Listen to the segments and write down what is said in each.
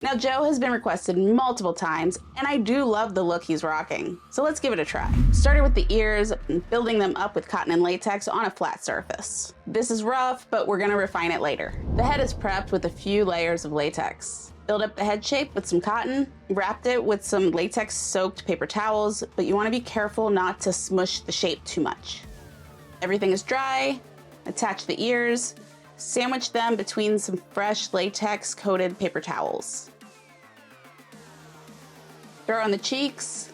Now Joe has been requested multiple times, and I do love the look he's rocking. So let's give it a try. Starting with the ears and building them up with cotton and latex on a flat surface. This is rough, but we're gonna refine it later. The head is prepped with a few layers of latex. Build up the head shape with some cotton, wrapped it with some latex soaked paper towels, but you wanna be careful not to smush the shape too much. Everything is dry, attach the ears, sandwich them between some fresh latex coated paper towels. Throw on the cheeks.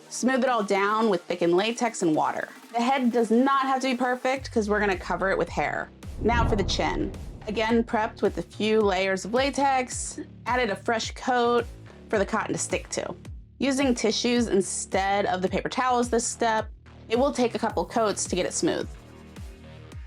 Smooth it all down with thickened latex and water. The head does not have to be perfect because we're gonna cover it with hair. Now for the chin. Again, prepped with a few layers of latex, added a fresh coat for the cotton to stick to. Using tissues instead of the paper towels this step, it will take a couple coats to get it smooth.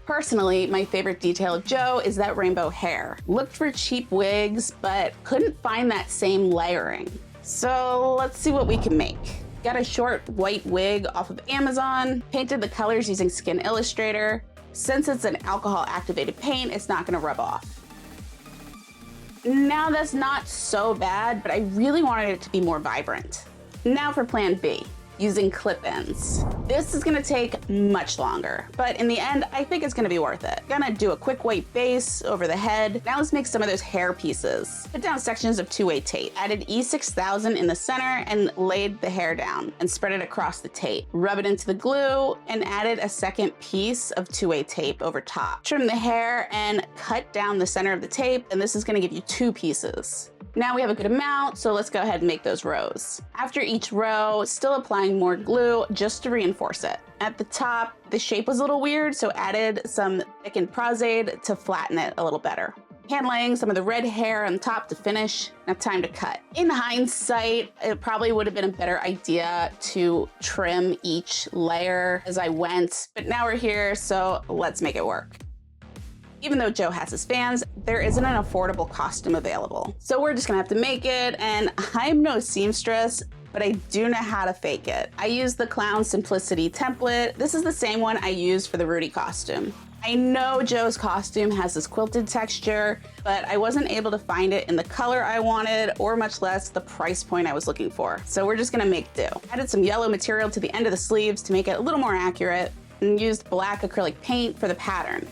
Personally, my favorite detail of Joe is that rainbow hair. Looked for cheap wigs, but couldn't find that same layering. So let's see what we can make. Got a short white wig off of Amazon, painted the colors using Skin Illustrator. Since it's an alcohol activated paint, it's not gonna rub off. Now that's not so bad, but I really wanted it to be more vibrant. Now for plan B. Using clip ends. This is gonna take much longer, but in the end, I think it's gonna be worth it. Gonna do a quick white base over the head. Now let's make some of those hair pieces. Put down sections of 2-way tape. Added E6000 in the center and laid the hair down and spread it across the tape. Rub it into the glue and added a second piece of 2-way tape over top. Trim the hair and cut down the center of the tape, and this is gonna give you 2 pieces. Now we have a good amount, so let's go ahead and make those rows. After each row, still applying more glue just to reinforce it. At the top, the shape was a little weird, so added some thickened prosade to flatten it a little better. Hand laying some of the red hair on top to finish. Now time to cut. In hindsight, it probably would have been a better idea to trim each layer as I went, but now we're here, so let's make it work. Even though Joe has his fans, there isn't an affordable costume available. So we're just gonna have to make it, and I'm no seamstress, but I do know how to fake it. I use the Clown Simplicity template. This is the same one I used for the Rudy costume. I know Joe's costume has this quilted texture, but I wasn't able to find it in the color I wanted, or much less the price point I was looking for. So we're just gonna make do. Added some yellow material to the end of the sleeves to make it a little more accurate, and used black acrylic paint for the pattern.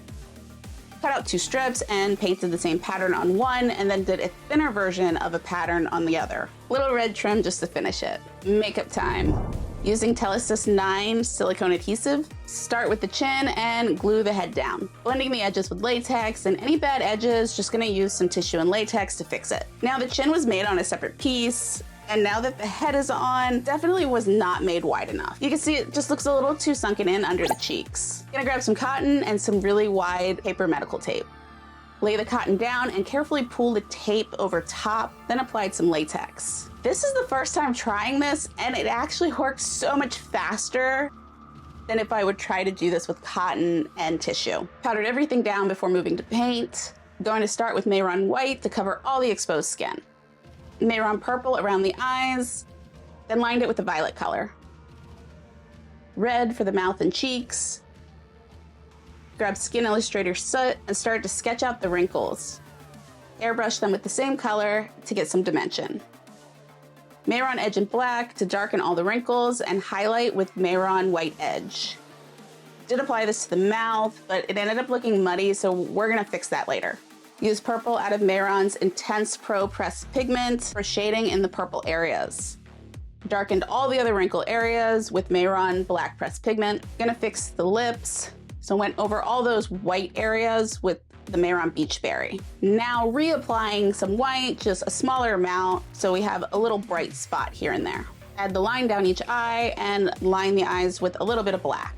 Cut out 2 strips and painted the same pattern on one, and then did a thinner version of a pattern on the other. Little red trim just to finish it. Makeup time. Using Telesis 9 silicone adhesive, start with the chin and glue the head down. Blending the edges with latex, and any bad edges, just gonna use some tissue and latex to fix it. Now the chin was made on a separate piece, and now that the head is on, definitely was not made wide enough. You can see it just looks a little too sunken in under the cheeks. Gonna grab some cotton and some really wide paper medical tape. Lay the cotton down and carefully pull the tape over top, then applied some latex. This is the first time trying this, and it actually works so much faster than if I would try to do this with cotton and tissue. Powdered everything down before moving to paint. Going to start with Mehron white to cover all the exposed skin. Mehron purple around the eyes, then lined it with the violet color. Red for the mouth and cheeks. Grab Skin Illustrator Soot and start to sketch out the wrinkles. Airbrush them with the same color to get some dimension. Mehron edge in black to darken all the wrinkles and highlight with Mehron white edge. Did apply this to the mouth, but it ended up looking muddy, so we're gonna fix that later. Use purple out of Mehron's Intense Pro Pressed Pigment for shading in the purple areas. Darkened all the other wrinkle areas with Mehron Black Pressed Pigment. Gonna fix the lips, so went over all those white areas with the Mehron Beachberry. Now reapplying some white, just a smaller amount, so we have a little bright spot here and there. Add the line down each eye and line the eyes with a little bit of black.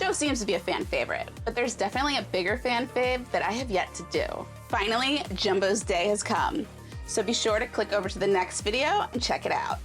Joe seems to be a fan favorite, but there's definitely a bigger fan fave that I have yet to do. Finally, Jumbo's day has come. So be sure to click over to the next video and check it out.